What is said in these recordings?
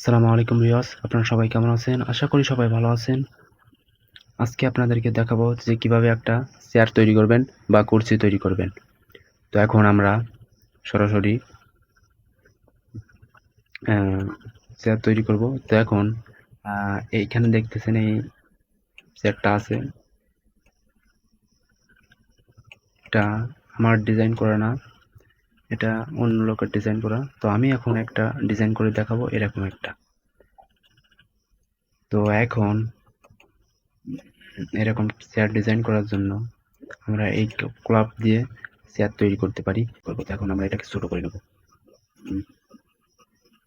আসসালামু আলাইকুম ভিউয়ার্স, আপনারা সবাই কেমন আছেন? আশা করি সবাই ভালো আছেন। আজকে আপনাদেরকে দেখাবো যে কিভাবে একটা চেয়ার তৈরি করবেন বা কুরসি তৈরি করবেন। তো এখন আমরা সরাসরি চেয়ার তৈরি করব। তো এখন এইখানে দেখতেছেন এই চেয়ারটা আছে। এটা আমার ডিজাইন করা না, এটা অন্য লোকের ডিজাইন করা। তো আমি এখন একটা ডিজাইন করে দেখাবো এরকম একটা। তো এখন এরকম চেয়ার ডিজাইন করার জন্য আমরা এই ক্লাব দিয়ে চেয়ার তৈরি করতে পারি। তো এখন আমরা এটাকে ছোট করে নেব।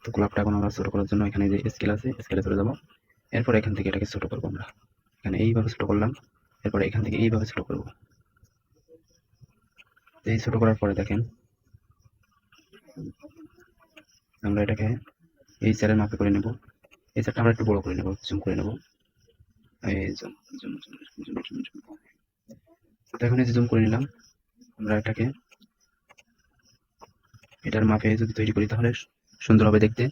তো ক্লাবটা এখন আমরা ছোট করার জন্য এখানে যে স্কেল আছে, স্কেলে চলে যাব। এরপর এখান থেকে এটাকে ছোট করবো আমরা। এখানে এইভাবে ছোট করলাম, এরপর এখান থেকে এইভাবে ছোট করব। এই ছোট করার পরে দেখেন আমরা এটাকে এই চেয়ারের মাপে করে নেব। এই চেয়ারটা আমরা একটু বড় করে নেব, জুম করে নেব। এই zoom zoom zoom zoom zoom zoom. তো এখন এই যে জুম করে নিলাম। আমরা এটার মাপে যদি তৈরি করি তাহলে সুন্দর হবে দেখতে।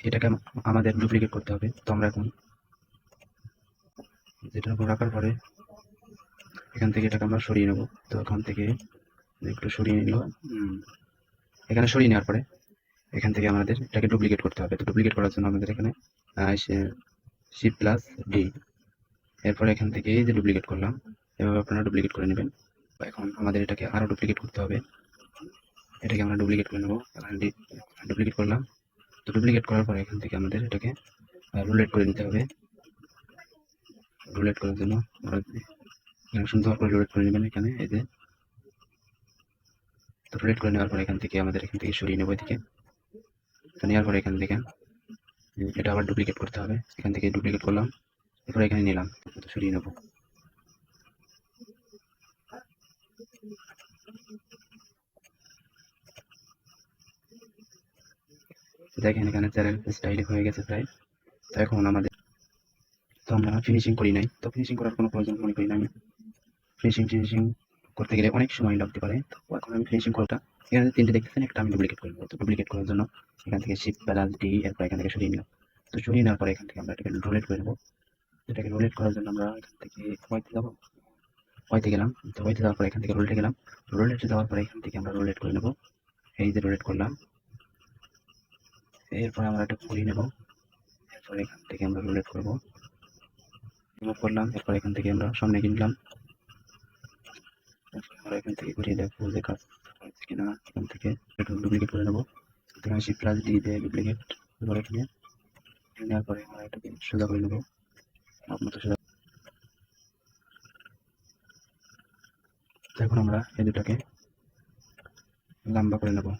এটাকে আমাদের ডুপ্লিকেট করতে হবে। তো আমরা এখন যেটার উপর রাখার পরে এখান থেকে এটাকে আমরা সরিয়ে নেব। তো এখান থেকে একটু সরিয়ে নিল। এখানে সরিয়ে নেওয়ার পরে এখান থেকে আমাদের এটাকে ডুপ্লিকেট করতে হবে। তো ডুপ্লিকেট করার জন্য আমাদের এখানে শিফট প্লাস ডি, এরপরে এখান থেকে এই যে ডুপ্লিকেট করলাম, এভাবে আপনারা ডুপ্লিকেট করে নেবেন। এখন আমাদের এটাকে আরো ডুপ্লিকেট করতে হবে। এটাকে আমরা ডুপ্লিকেট করে নেব। এখানে ডুপ্লিকেট করলাম। তো ডুপ্লিকেট করার পরে এখান থেকে আমাদের এটাকে রুলেট করে নিতে হবে। রুলেট করার জন্য সুন্দর করে রুলেট করে নেবেন। এখানে এই যে তো রুলেট করে নেওয়ার পরে এখান থেকে আমাদের এখান থেকে সরিয়ে নেবো এদিকে। তো নেওয়ার পরে এখান থেকে এটা আবার ডুপ্লিকেট করতে হবে। এখান থেকে ডুপ্লিকেট করলাম, এরপর এখানে নিলাম, সরিয়ে নেব। দেখেন এখানে চেয়ারের স্টাইল হয়ে গেছে প্রায়। তো এখন আমাদের তো আমরা ফিনিশিং করি নাই, তো ফিনিশিং করার কোনো প্রয়োজন মনে করি না আমি। ফিনিশিং করতে গেলে অনেক সময় লাগতে পারে। তো এখন আমি ফিনিশিং করাটা এখানে তিনটে দেখতেছেন, একটা আমি ডুপ্লিকেট করে নেবো। তো ডুপ্লিকেট করার জন্য এখান থেকে শিফট প্লাস ডি, এরপর এখান থেকে সরিয়ে নিলাম। তো সরিয়ে নেওয়ার পরে এখান থেকে আমরা এটাকে রোলেট করে নেবো। এটাকে রোলেট করার জন্য আমরা এখান থেকে হোয়াইটে যাবো। হোয়াইটে গেলাম। তো হোয়াইটে যাওয়ার পরে এখান থেকে রোলেটে গেলাম। রোলেটে যাওয়ার পরে এখান থেকে আমরা রোলেট করে নেবো। এই যে রোলেট করলাম, এরপর আমরা এটা ঘুরিয়ে নেবো। এরপর এখান থেকে আমরা রোলেট করবো, রিমুভ করলাম। এরপর এখান থেকে আমরা সামনে কিনলাম। এরপর আমরা এখান থেকে ঘুরিয়ে দেখবো যে কাজ হচ্ছে কিনা। এখান থেকে এটা ডুপ্লিকেট করে নেবো। এখানে শিফট প্লাস ডি দিয়ে ডুপ্লিকেট, এবার এখানে নেওয়ার পরে আমরা এটাকে সোজা করে নেবো। মতো সোজা। এখন আমরা এই দুটাকে লম্বা করে নেবো।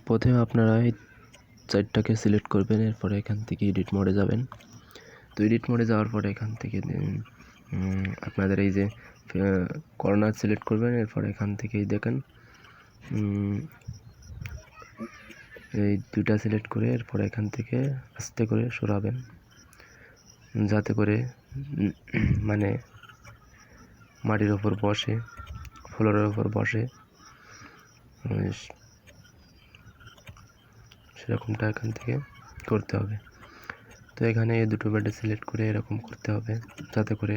প্রথমে আপনারা এই চারটাকে সিলেক্ট করবেন, এরপরে এখান থেকে এডিট মোডে যাবেন। তো এডিট মোডে যাওয়ার পরে এখান থেকে আপনাদের এই যে কর্নার সিলেক্ট করবেন। এরপর এখান থেকেই দেখেন এই দুইটা সিলেক্ট করে এরপর এখান থেকে আস্তে করে সরাবেন, যাতে করে মানে মাটির ওপর বসে, ফ্লোরের ওপর বসে, সেরকমটা এখান থেকে করতে হবে। তো এখানে এই দুটো বেডে সিলেক্ট করে এরকম করতে হবে, যাতে করে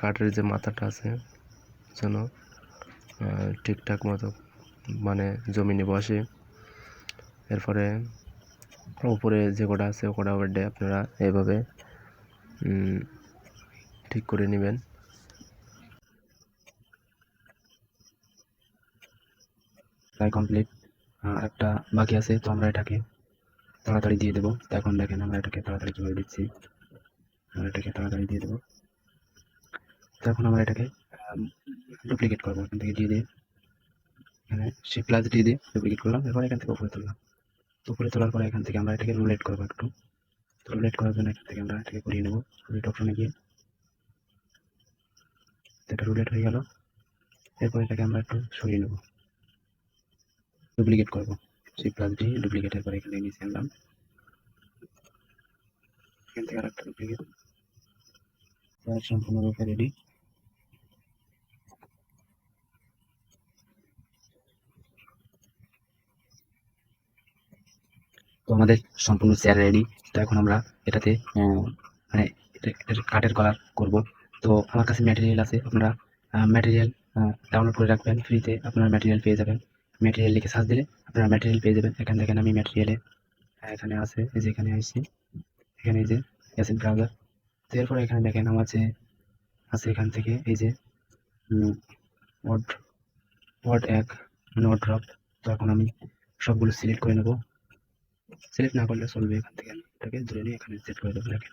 কাঠের যে মাথাটা আছে যেন ঠিকঠাক মতো মানে জমিনে বসে। এরপরে উপরে যে কটা আছে ও কটা বেডে আপনারা এইভাবে ঠিক করে নেবেন। প্রায় কমপ্লিট। আর একটা বাকি আছে, তো আমরা এটাকে তাড়াতাড়ি দিয়ে দেবো। তো এখন দেখেন আমরা এটাকে তাড়াতাড়ি কীভাবে দিচ্ছি। আমরা এটাকে তাড়াতাড়ি দিয়ে দেবো। তো এখন আমরা এটাকে ডুপ্লিকেট করবো। এখান থেকে দিয়ে এখানে শিফট প্লাস ডি দিয়ে ডুপ্লিকেট করলাম। এরপর এখান থেকে উপরে তুললাম। তো উপরে তোলার পরে এখান থেকে আমরা এটাকে রুলেট করবো একটু। তো রুলেট করার জন্য এখান থেকে আমরা এটাকে ঘুরিয়ে নেবো। রুলেট অপশনে গিয়ে এটা রুলেট হয়ে গেল। এরপর এটাকে আমরা একটু সরিয়ে নেবো, ডুপ্লিকেট করবো। শিফট প্লাস ডি ডুপ্লিকেটের পরে এখানে নিচে আনলাম। এখান থেকে আর একটা ডুপ্লিকেট। সম্পূর্ণরূপে রেডি। তো আমাদের সম্পূর্ণ চেয়ার রেডি। তো এখন আমরা এটাতে মানে কাঠের কালার করব। তো আমার কাছে ম্যাটেরিয়াল আছে, আপনারা ম্যাটেরিয়াল ডাউনলোড করে রাখবেন, ফ্রিতে আপনারা ম্যাটেরিয়াল পেয়ে যাবেন। ম্যাটেরিয়াল লিখে সার্চ দিলে আপনারা ম্যাটেরিয়াল পেয়ে যাবেন। এখান থেকে আমি ম্যাটেরিয়ালে এখানে আছে, এই যে এখানে আসছি, এখানে এই যে অ্যাসেট ব্রাউজার। তো এরপরে এখানে দেখেন আমার যে আছে এখান থেকে এই যে ওয়ার্ড এক মানে ওয়ার্ড্রপ। তো এখন আমি সবগুলো সিলেক্ট করে নেব। সিলেক্ট না করলে চলবে, এখান থেকে আমি এটাকে ধরে নিয়ে এখানে সেট করে দেবো। দেখেন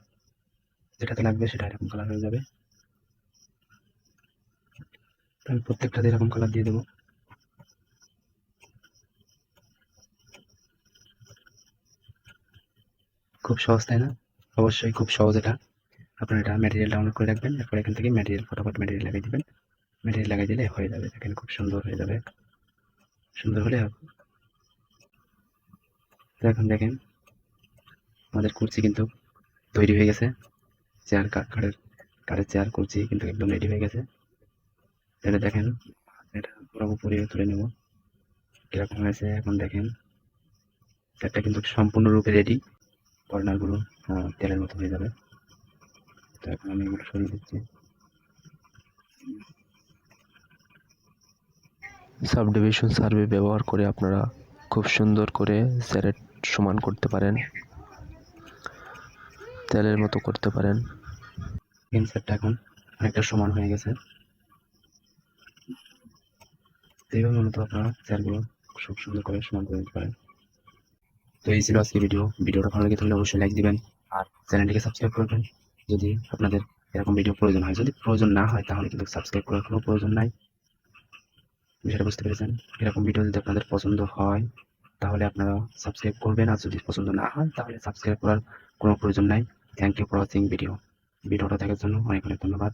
যেটাতে লাগবে সেটা এরকম কালার হয়ে যাবে। আমি প্রত্যেকটাতে এরকম কালার দিয়ে দেবো। খুব সহজ, তাই না? অবশ্যই খুব সহজ এটা। আপনারা এটা ম্যাটেরিয়াল ডাউনলোড করে রাখবেন। এরপর এখান থেকে ম্যাটেরিয়াল ফটাফট ম্যাটেরিয়াল লাগিয়ে দিবেন। ম্যাটেরিয়াল লাগিয়ে দিলে হয়ে যাবে। দেখেন খুব সুন্দর হয়ে যাবে। সুন্দর হলে তো এখন দেখেন আমাদের কুর্সি কিন্তু তৈরি হয়ে গেছে। চেয়ার কাঠের চেয়ার কুর্সি কিন্তু একদম রেডি হয়ে গেছে। এটা দেখেন, এটা পুরোপুরি তুলে নেব কিরকম হয়েছে। এখন দেখেন চেয়ারটা কিন্তু সম্পূর্ণরূপে রেডি। কর্নারগুলো তেলের মতো হয়ে যাবে। তো এখন আমি এগুলো সরিয়ে দিচ্ছি। সাবডিভিশন সার্ভে ব্যবহার করে আপনারা খুব সুন্দর করে স্যারেট সমান করতে পারেন, তেলের মতো করতে পারেন। সেটটা এখন অনেকটা সমান হয়ে গেছে। এইভাবে মূলত আপনারা চেয়ারগুলো খুব সুন্দর করে সমান করে দিতে পারেন। তো এই ছিল আজকে ভিডিওটা ভালো লেগে থাকলে অবশ্যই লাইক দিবেন আর চ্যানেলটিকে সাবস্ক্রাইব করবেন যদি আপনাদের এরকম ভিডিও প্রয়োজন হয়। যদি প্রয়োজন না হয় তাহলে কিন্তু সাবস্ক্রাইব করার কোনো প্রয়োজন নাই। বিষয়টা বুঝতে পেরেছেন? এরকম ভিডিও যদি আপনাদের পছন্দ হয় তাহলে আপনারা সাবস্ক্রাইব করবেন, আর যদি পছন্দ না হয় তাহলে সাবস্ক্রাইব করার কোনো প্রয়োজন নাই। থ্যাংক ইউ ফর ওয়াচিং ভিডিওটা দেখার জন্য অনেক অনেক ধন্যবাদ।